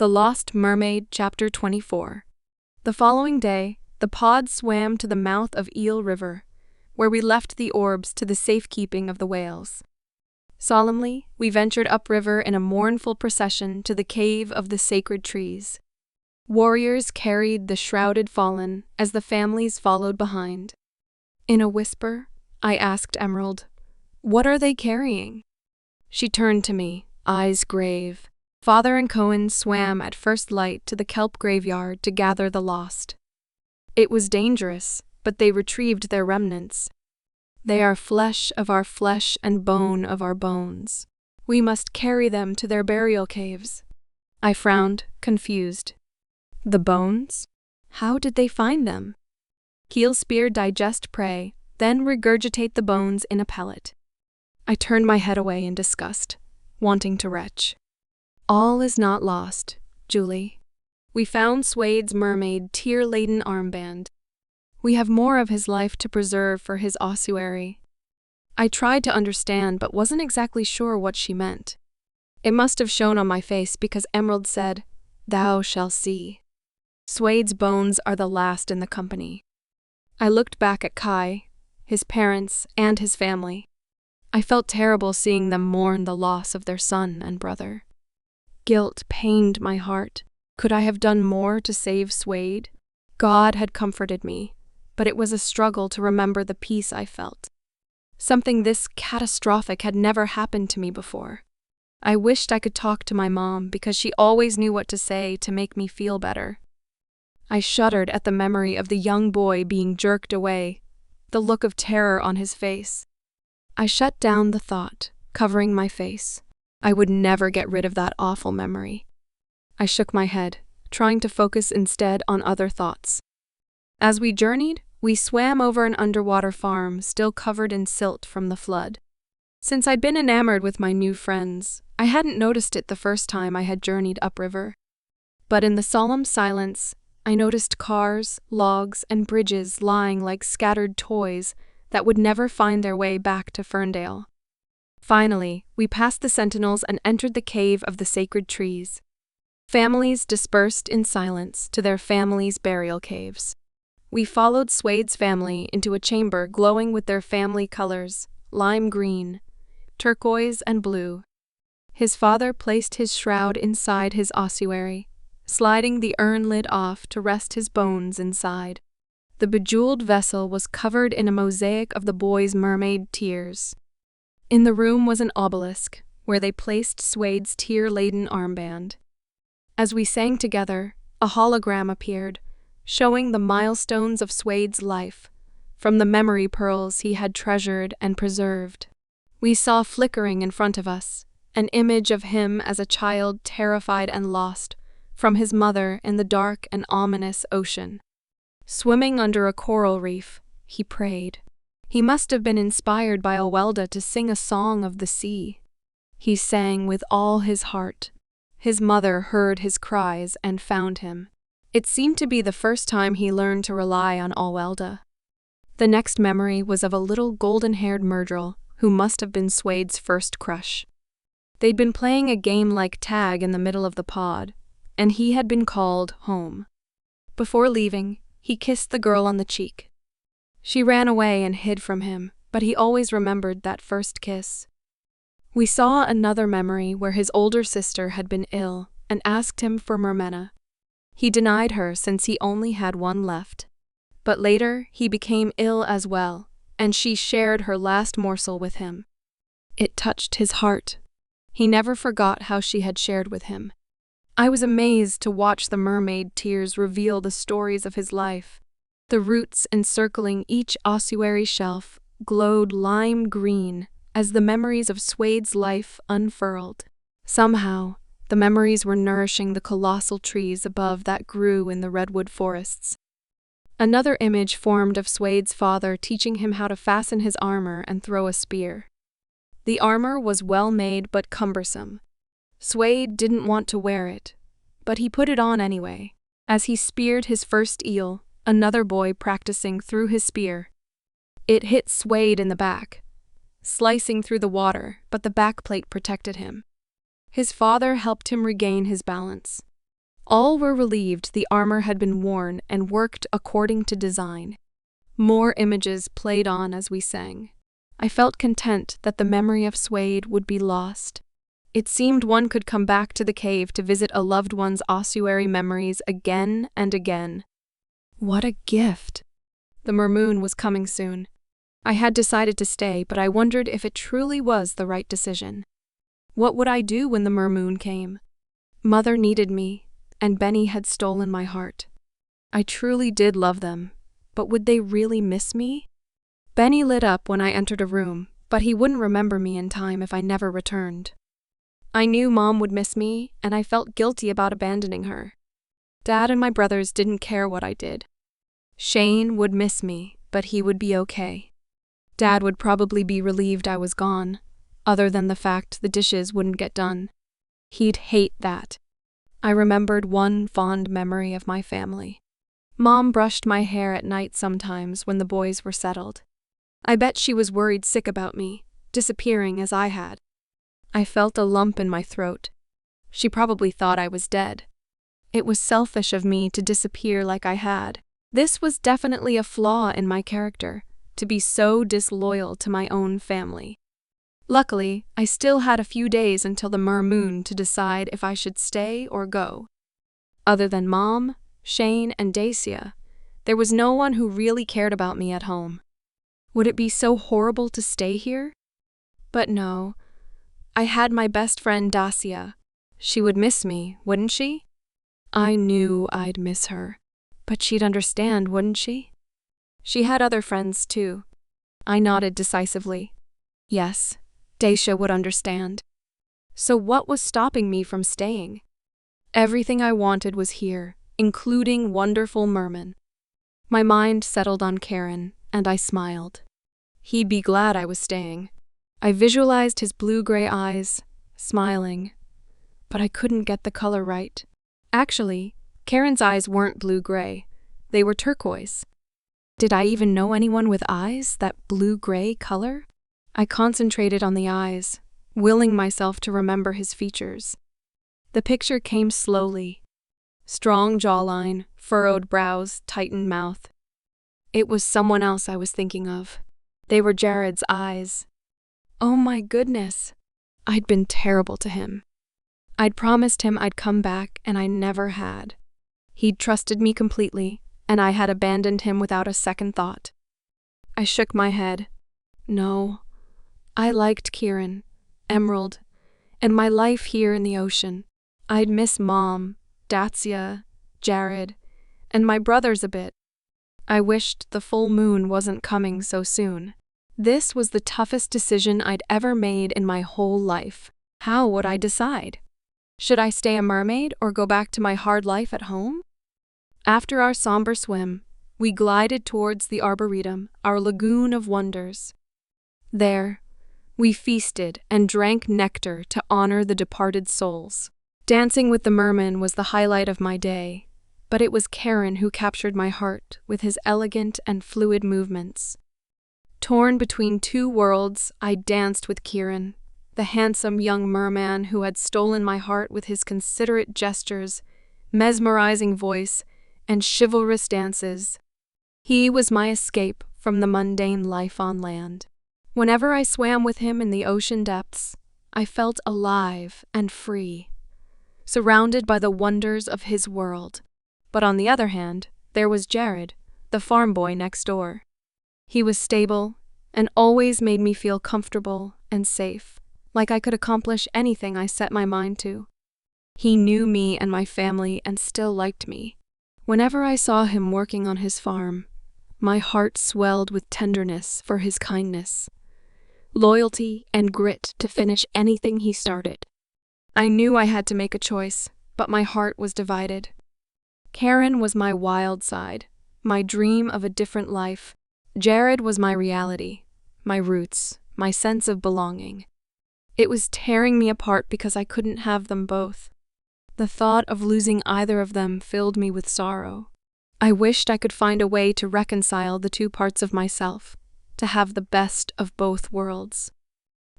The Lost Mermaid-Chapter 24. The following day, the pod swam to the mouth of Eel River, where we left the orbs to the safekeeping of the whales. Solemnly, we ventured upriver in a mournful procession to the cave of the sacred trees. Warriors carried the shrouded fallen as the families followed behind. In a whisper, I asked Emerald, "What are they carrying?" She turned to me, eyes grave. Father and Cohen swam at first light to the kelp graveyard to gather the lost. It was dangerous, but they retrieved their remnants. They are flesh of our flesh and bone of our bones. We must carry them to their burial caves. I frowned, confused. The bones? How did they find them? Keel spear digest prey, then regurgitate the bones in a pellet. I turned my head away in disgust, wanting to retch. All is not lost, Julie. We found Swade's mermaid tear-laden armband. We have more of his life to preserve for his ossuary. I tried to understand but wasn't exactly sure what she meant. It must have shown on my face because Emerald said, "Thou shalt see." Swade's bones are the last in the company. I looked back at Kai, his parents, and his family. I felt terrible seeing them mourn the loss of their son and brother. Guilt pained my heart. Could I have done more to save Swade? God had comforted me, but it was a struggle to remember the peace I felt. Something this catastrophic had never happened to me before. I wished I could talk to my mom because she always knew what to say to make me feel better. I shuddered at the memory of the young boy being jerked away, the look of terror on his face. I shut down the thought, covering my face. I would never get rid of that awful memory. I shook my head, trying to focus instead on other thoughts. As we journeyed, we swam over an underwater farm still covered in silt from the flood. Since I'd been enamored with my new friends, I hadn't noticed it the first time I had journeyed upriver. But in the solemn silence, I noticed cars, logs, and bridges lying like scattered toys that would never find their way back to Ferndale. Finally, we passed the sentinels and entered the cave of the sacred trees. Families dispersed in silence to their families' burial caves. We followed Swade's family into a chamber glowing with their family colors, lime green, turquoise, and blue. His father placed his shroud inside his ossuary, sliding the urn lid off to rest his bones inside. The bejeweled vessel was covered in a mosaic of the boy's mermaid tears. In the room was an obelisk, where they placed Swade's tear-laden armband. As we sang together, a hologram appeared, showing the milestones of Swade's life, from the memory pearls he had treasured and preserved. We saw flickering in front of us, an image of him as a child terrified and lost, from his mother in the dark and ominous ocean. Swimming under a coral reef, he prayed. He must have been inspired by Owelda to sing a song of the sea. He sang with all his heart. His mother heard his cries and found him. It seemed to be the first time he learned to rely on Owelda. The next memory was of a little golden-haired Myrtle who must have been Swade's first crush. They'd been playing a game like tag in the middle of the pod, and he had been called home. Before leaving, he kissed the girl on the cheek. She ran away and hid from him, but he always remembered that first kiss. We saw another memory where his older sister had been ill and asked him for Mermena. He denied her since he only had one left. But later, he became ill as well, and she shared her last morsel with him. It touched his heart. He never forgot how she had shared with him. I was amazed to watch the mermaid tears reveal the stories of his life. The roots encircling each ossuary shelf glowed lime green as the memories of Swade's life unfurled. Somehow, the memories were nourishing the colossal trees above that grew in the redwood forests. Another image formed of Swade's father teaching him how to fasten his armor and throw a spear. The armor was well made but cumbersome. Swade didn't want to wear it, but he put it on anyway. As he speared his first eel, another boy practicing threw his spear. It hit Swade in the back, slicing through the water, but the backplate protected him. His father helped him regain his balance. All were relieved the armor had been worn and worked according to design. More images played on as we sang. I felt content that the memory of Suede would be lost. It seemed one could come back to the cave to visit a loved one's ossuary memories again and again. What a gift! The mermoon was coming soon. I had decided to stay, but I wondered if it truly was the right decision. What would I do when the mermoon came? Mother needed me, and Benny had stolen my heart. I truly did love them, but would they really miss me? Benny lit up when I entered a room, but he wouldn't remember me in time if I never returned. I knew Mom would miss me, and I felt guilty about abandoning her. Dad and my brothers didn't care what I did. Shane would miss me, but he would be okay. Dad would probably be relieved I was gone, other than the fact the dishes wouldn't get done. He'd hate that. I remembered one fond memory of my family. Mom brushed my hair at night sometimes when the boys were settled. I bet she was worried sick about me, disappearing as I had. I felt a lump in my throat. She probably thought I was dead. It was selfish of me to disappear like I had. This was definitely a flaw in my character, to be so disloyal to my own family. Luckily, I still had a few days until the mermoon to decide if I should stay or go. Other than Mom, Shane, and Dacia, there was no one who really cared about me at home. Would it be so horrible to stay here? But no. I had my best friend Dacia. She would miss me, wouldn't she? I knew I'd miss her. But she'd understand, wouldn't she? She had other friends, too. I nodded decisively. Yes, Dacia would understand. So what was stopping me from staying? Everything I wanted was here, including wonderful mermen. My mind settled on Karen, and I smiled. He'd be glad I was staying. I visualized his blue-gray eyes, smiling. But I couldn't get the color right. Actually, Karen's eyes weren't blue-gray. They were turquoise. Did I even know anyone with eyes that blue-gray color? I concentrated on the eyes, willing myself to remember his features. The picture came slowly. Strong jawline, furrowed brows, tightened mouth. It was someone else I was thinking of. They were Jared's eyes. Oh my goodness. I'd been terrible to him. I'd promised him I'd come back, and I never had. He'd trusted me completely, and I had abandoned him without a second thought. I shook my head. No. I liked Kieran, Emerald, and my life here in the ocean. I'd miss Mom, Dacia, Jared, and my brothers a bit. I wished the full moon wasn't coming so soon. This was the toughest decision I'd ever made in my whole life. How would I decide? Should I stay a mermaid or go back to my hard life at home? After our somber swim, we glided towards the Arboretum, our lagoon of wonders. There, we feasted and drank nectar to honor the departed souls. Dancing with the merman was the highlight of my day, but it was Karen who captured my heart with his elegant and fluid movements. Torn between two worlds, I danced with Kieran, the handsome young merman who had stolen my heart with his considerate gestures, mesmerizing voice, and chivalrous dances. He was my escape from the mundane life on land. Whenever I swam with him in the ocean depths, I felt alive and free, surrounded by the wonders of his world. But on the other hand, there was Jared, the farm boy next door. He was stable and always made me feel comfortable and safe, like I could accomplish anything I set my mind to. He knew me and my family and still liked me. Whenever I saw him working on his farm, my heart swelled with tenderness for his kindness, loyalty, and grit to finish anything he started. I knew I had to make a choice, but my heart was divided. Karen was my wild side, my dream of a different life. Jared was my reality, my roots, my sense of belonging. It was tearing me apart because I couldn't have them both. The thought of losing either of them filled me with sorrow. I wished I could find a way to reconcile the two parts of myself, to have the best of both worlds.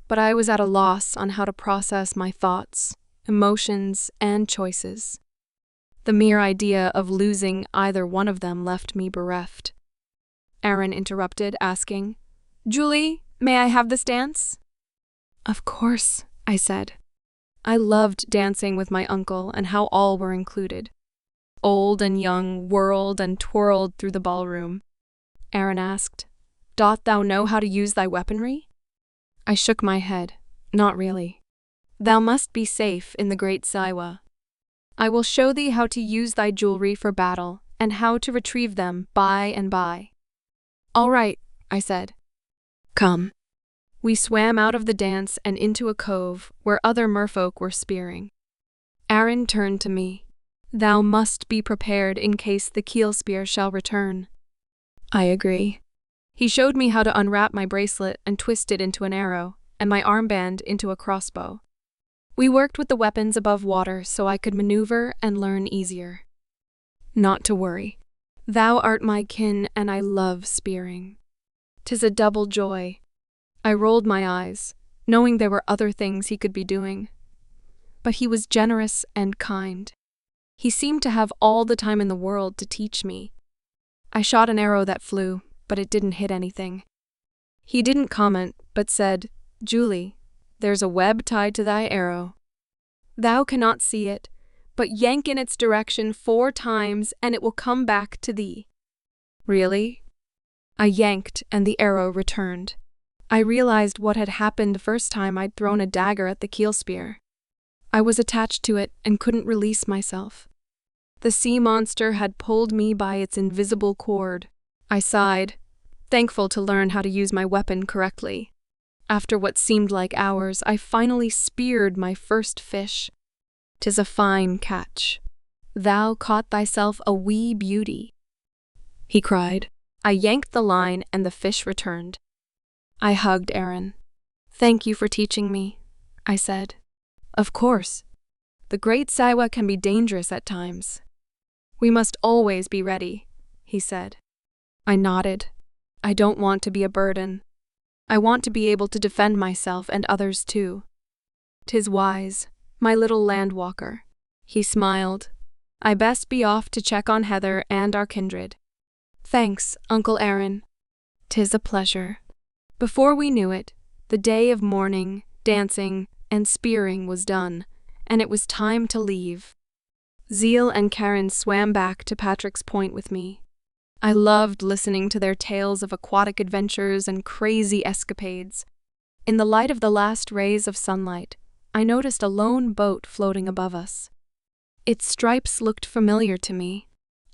But I was at a loss on how to process my thoughts, emotions, and choices. The mere idea of losing either one of them left me bereft. Aaron interrupted, asking, "Julie, may I have this dance?" "Of course," I said. I loved dancing with my uncle and how all were included. Old and young whirled and twirled through the ballroom. Aaron asked, "Doth thou know how to use thy weaponry?" I shook my head. "Not really. Thou must be safe in the great Siwa. I will show thee how to use thy jewelry for battle and how to retrieve them by and by." "All right," I said. "Come." We swam out of the dance and into a cove where other merfolk were spearing. Aaron turned to me. "Thou must be prepared in case the keel spear shall return." "I agree." He showed me how to unwrap my bracelet and twist it into an arrow, and my armband into a crossbow. We worked with the weapons above water so I could maneuver and learn easier. "Not to worry. Thou art my kin and I love spearing. 'Tis a double joy." I rolled my eyes, knowing there were other things he could be doing. But he was generous and kind. He seemed to have all the time in the world to teach me. I shot an arrow that flew, but it didn't hit anything. He didn't comment, but said, "Julie, there's a web tied to thy arrow. Thou cannot see it, but yank in its direction 4 times and it will come back to thee." "Really?" I yanked and the arrow returned. I realized what had happened the first time I'd thrown a dagger at the keel spear. I was attached to it and couldn't release myself. The sea monster had pulled me by its invisible cord. I sighed, thankful to learn how to use my weapon correctly. After what seemed like hours, I finally speared my first fish. "'Tis a fine catch. Thou caught thyself a wee beauty," he cried. I yanked the line and the fish returned. I hugged Aaron. "Thank you for teaching me," I said. "Of course. The Great Siwa can be dangerous at times. We must always be ready," he said. I nodded. "I don't want to be a burden. I want to be able to defend myself and others too." "'Tis wise, my little landwalker," he smiled. "I best be off to check on Heather and our kindred." "Thanks, Uncle Aaron." "'Tis a pleasure." Before we knew it, the day of mourning, dancing, and spearing was done, and it was time to leave. Zeal and Karen swam back to Patrick's Point with me. I loved listening to their tales of aquatic adventures and crazy escapades. In the light of the last rays of sunlight, I noticed a lone boat floating above us. Its stripes looked familiar to me.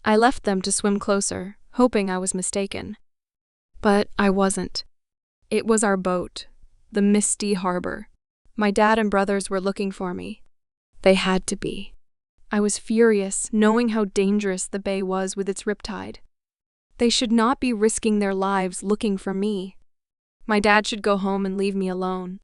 I left them to swim closer, hoping I was mistaken. But I wasn't. It was our boat, the Misty Harbor. My dad and brothers were looking for me. They had to be. I was furious, knowing how dangerous the bay was with its riptide. They should not be risking their lives looking for me. My dad should go home and leave me alone.